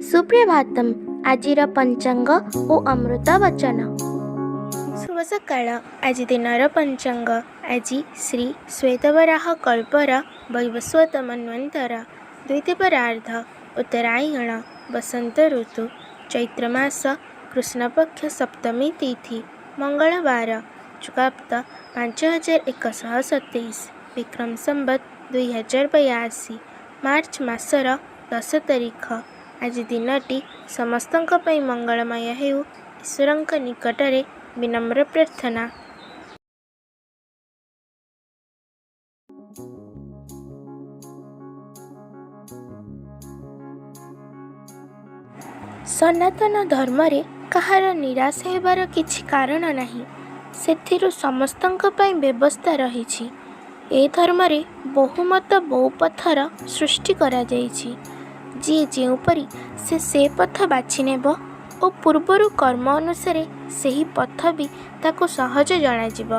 ସୁପ୍ରଭାତମ୍। ଆଜିର ପଞ୍ଚାଙ୍ଗ ଓ ଅମୃତ ବଚନ। ଶୁଭ ସକାଳ। ଆଜି ଦିନର ପଞ୍ଚାଙ୍ଗ। ଆଜି ଶ୍ରୀ ଶ୍ୱେତବରାହ କଳ୍ପର ବୈବସ୍ୱତ ମନ୍ୱନ୍ତର ଦ୍ୱିତୀୟାର୍ଦ୍ଧ ଉତ୍ତରାୟଣ ବସନ୍ତ ଋତୁ ଚୈତ୍ର ମାସ କୃଷ୍ଣପକ୍ଷ ସପ୍ତମୀ ତିଥି ମଙ୍ଗଳବାର ଚୁକ୍ତ 5127 ବିକ୍ରମ ସମ୍ବତ 2082 ମାର୍ଚ୍ଚ ମାସର 10 ତାରିଖ। ଆଜି ଦିନଟି ସମସ୍ତଙ୍କ ପାଇଁ ମଙ୍ଗଳମୟ ହେଉ, ଈଶ୍ୱରଙ୍କ ନିକଟରେ ବିନମ୍ର ପ୍ରାର୍ଥନା। ସନାତନ ଧର୍ମରେ କାହାର ନିରାଶ ହେବାର କିଛି କାରଣ ନାହିଁ। ସେଥିରୁ ସମସ୍ତଙ୍କ ପାଇଁ ବ୍ୟବସ୍ଥା ରହିଛି। ଏ ଧର୍ମରେ ବହୁମତ ବହୁପଥର ସୃଷ୍ଟି କରାଯାଇଛି। ଯିଏ ଯେଉଁପରି ସେ ପଥ ବାଛି ନେବ ଓ ପୂର୍ବରୁ କର୍ମ ଅନୁସାରେ ସେହି ପଥ ବି ତାକୁ ସହଜ ଜଣାଯିବ।